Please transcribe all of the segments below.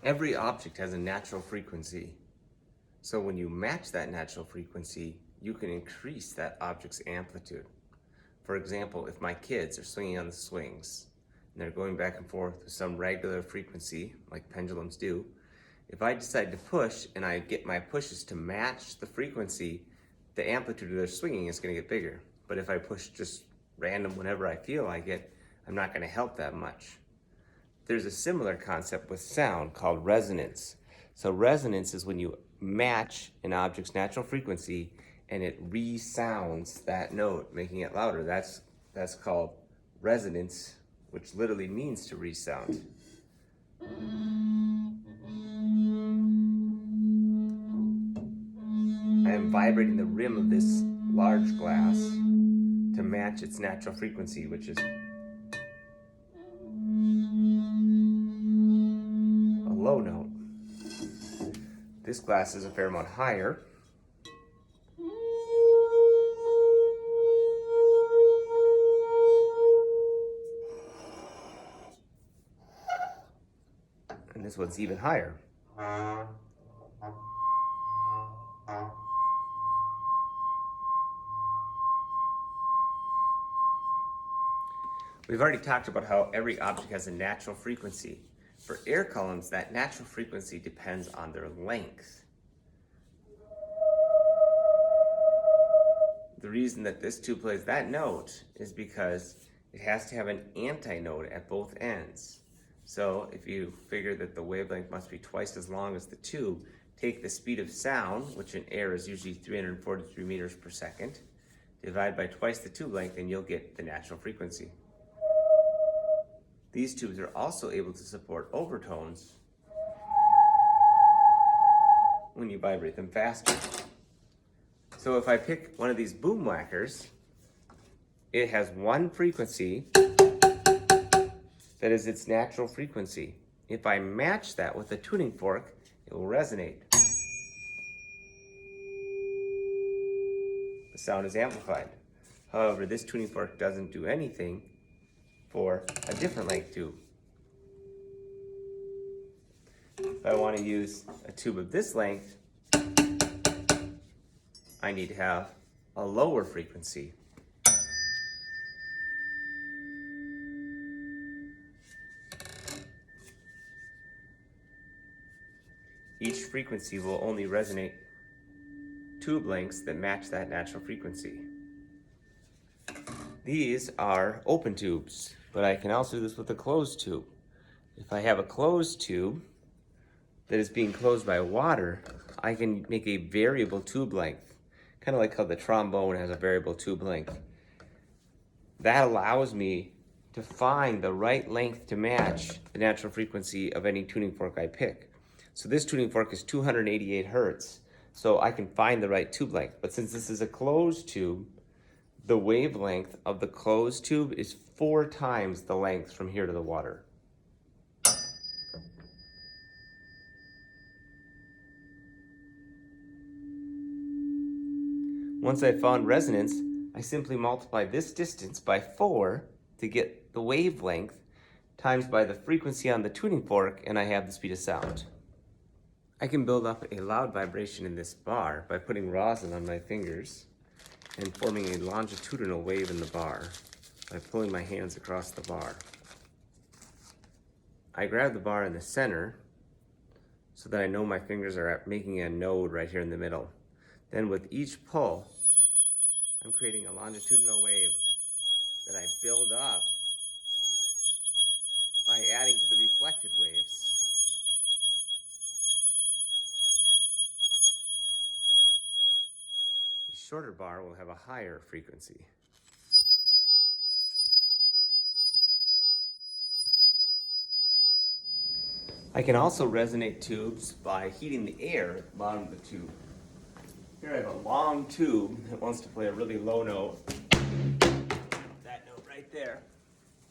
Every object has a natural frequency. So when you match that natural frequency, you can increase that object's amplitude. For example, if my kids are swinging on the swings and they're going back and forth with some regular frequency, like pendulums do, if I decide to push and I get my pushes to match the frequency, the amplitude of their swinging is going to get bigger. But if I push just random whenever I feel like it, I'm not going to help that much. There's a similar concept with sound called resonance. So resonance is when you match an object's natural frequency and it resounds that note, making it louder. That's called resonance, which literally means to resound. I am vibrating the rim of this large glass to match its natural frequency, which is a low note. This glass is a fair amount higher. And this one's even higher. We've already talked about how every object has a natural frequency. For air columns, that natural frequency depends on their length. The reason that this tube plays that note is because it has to have an antinode at both ends. So if you figure that the wavelength must be twice as long as the tube, take the speed of sound, which in air is usually 343 meters per second, divide by twice the tube length, and you'll get the natural frequency. These tubes are also able to support overtones when you vibrate them faster. So if I pick one of these boom whackers, it has one frequency that is its natural frequency. If I match that with a tuning fork, it will resonate. The sound is amplified. However, this tuning fork doesn't do anything for a different length tube. If I want to use a tube of this length, I need to have a lower frequency. Each frequency will only resonate tube lengths that match that natural frequency. These are open tubes, but I can also do this with a closed tube. If I have a closed tube that is being closed by water, I can make a variable tube length, kind of like how the trombone has a variable tube length. That allows me to find the right length to match the natural frequency of any tuning fork I pick. So this tuning fork is 288 hertz, so I can find the right tube length. But since this is a closed tube, the wavelength of the closed tube is 4 times the length from here to the water. Once I've found resonance, I simply multiply this distance by 4 to get the wavelength times by the frequency on the tuning fork, and I have the speed of sound. I can build up a loud vibration in this bar by putting rosin on my fingers and forming a longitudinal wave in the bar by pulling my hands across the bar. I grab the bar in the center so that I know my fingers are making a node right here in the middle. Then with each pull, I'm creating a longitudinal wave that I build up by adding to the reflected waves. A shorter bar will have a higher frequency. I can also resonate tubes by heating the air at the bottom of the tube. Here I have a long tube that wants to play a really low note. That note right there.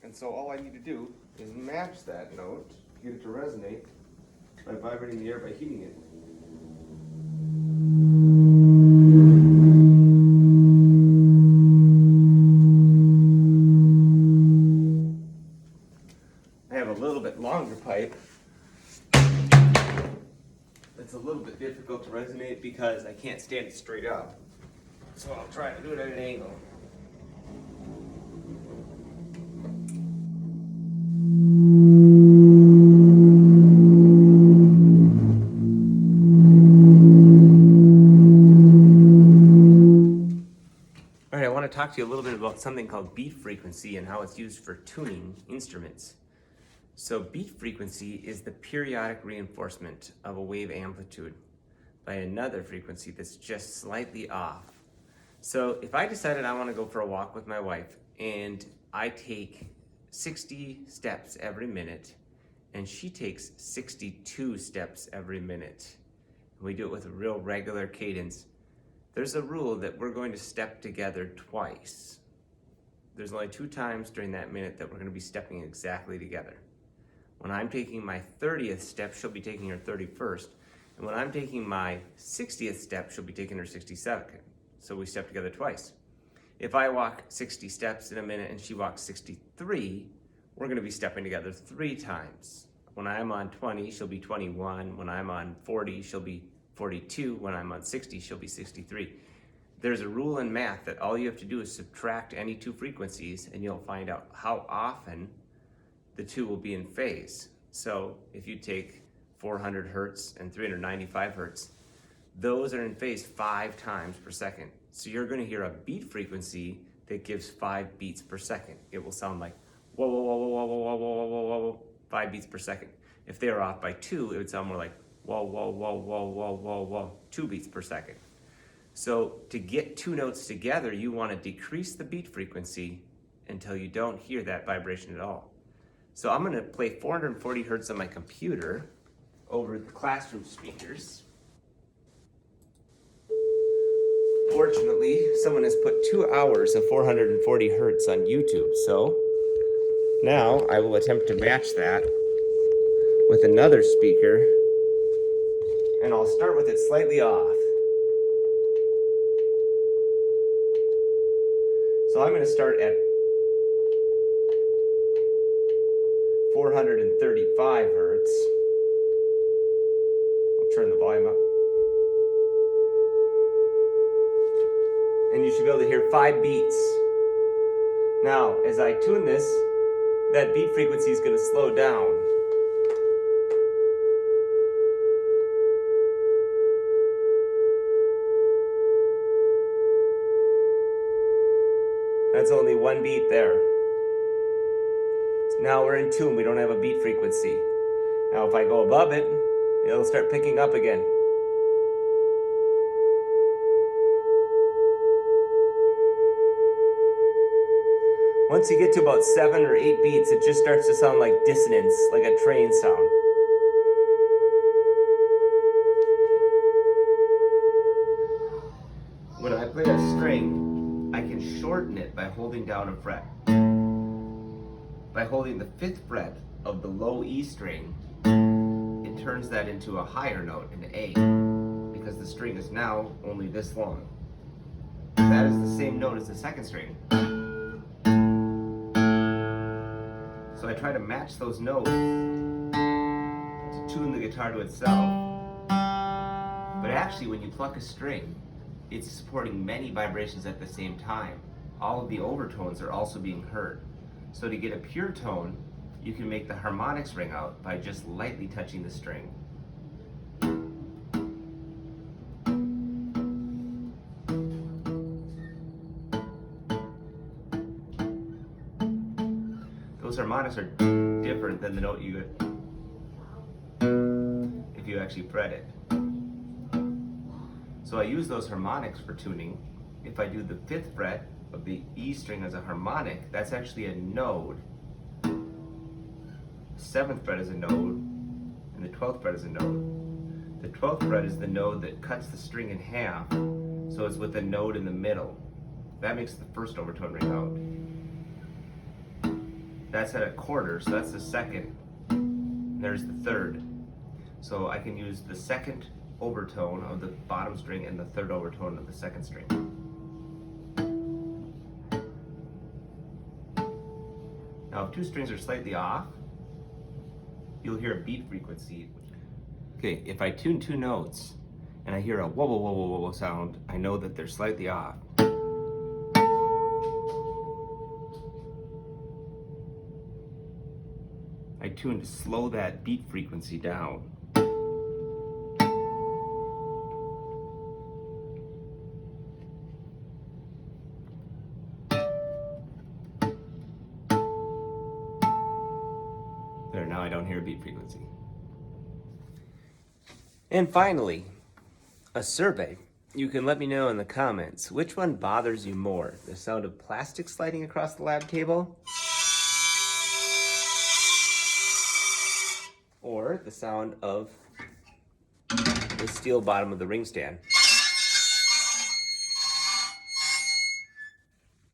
And so all I need to do is match that note, get it to resonate, by vibrating the air by heating it. I have a little bit longer pipe it's a little bit difficult to resonate because I can't stand it straight up. So I'll try to do it at an angle. All right, I want to talk to you a little bit about something called beat frequency and how it's used for tuning instruments. So beat frequency is the periodic reinforcement of a wave amplitude by another frequency that's just slightly off. So if I decided I want to go for a walk with my wife and I take 60 steps every minute and she takes 62 steps every minute, and we do it with a real regular cadence, there's a rule that we're going to step together twice. There's only 2 times during that minute that we're going to be stepping exactly together. When I'm taking my 30th step, she'll be taking her 31st. And when I'm taking my 60th step, she'll be taking her 62nd. So we step together twice. If I walk 60 steps in a minute and she walks 63, we're going to be stepping together 3 times. When I'm on 20, she'll be 21. When I'm on 40, she'll be 42. When I'm on 60, she'll be 63. There's a rule in math that all you have to do is subtract any 2 frequencies and you'll find out how often the 2 will be in phase. So if you take 400 hertz and 395 hertz, those are in phase 5 times per second. So you're going to hear a beat frequency that gives 5 beats per second. It will sound like whoa, whoa, whoa, whoa, whoa, whoa, whoa, whoa, whoa, whoa, 5 beats per second. If they are off by 2, it would sound more like whoa, whoa, whoa, whoa, whoa, whoa, whoa, 2 beats per second. So to get 2 notes together, you want to decrease the beat frequency until you don't hear that vibration at all. So I'm going to play 440 hertz on my computer over the classroom speakers. Fortunately, someone has put 2 hours of 440 hertz on YouTube. So now I will attempt to match that with another speaker, and I'll start with it slightly off. So I'm going to start at 435 hertz. I'll turn the volume up. And you should be able to hear 5 beats. Now, as I tune this, that beat frequency is going to slow down. That's only 1 beat there. Now we're in tune, we don't have a beat frequency. Now if I go above it, it'll start picking up again. Once you get to about 7 or 8 beats, it just starts to sound like dissonance, like a train sound. When I play a string, I can shorten it by holding down a fret. By holding the 5th fret of the low E string, it turns that into a higher note, an A, because the string is now only this long. That is the same note as the 2nd string. So I try to match those notes to tune the guitar to itself. But actually, when you pluck a string, it's supporting many vibrations at the same time. All of the overtones are also being heard. So to get a pure tone, you can make the harmonics ring out by just lightly touching the string. Those harmonics are different than the note you get if you actually fret it. So I use those harmonics for tuning. If I do the 5th fret of the E string as a harmonic, that's actually a node. The 7th fret is a node, and the 12th fret is a node. The 12th fret is the node that cuts the string in half, so it's with a node in the middle. That makes the 1st overtone ring out. That's at a quarter, so that's the 2nd. There's the 3rd. So I can use the 2nd overtone of the bottom string and the 3rd overtone of the 2nd string. Now if 2 strings are slightly off, you'll hear a beat frequency. Okay, if I tune 2 notes and I hear a whoa, whoa, whoa, whoa, whoa, whoa sound, I know that they're slightly off. I tune to slow that beat frequency down. There, now I don't hear a beat frequency. And finally, a survey. You can let me know in the comments which one bothers you more, the sound of plastic sliding across the lab table or the sound of the steel bottom of the ring stand.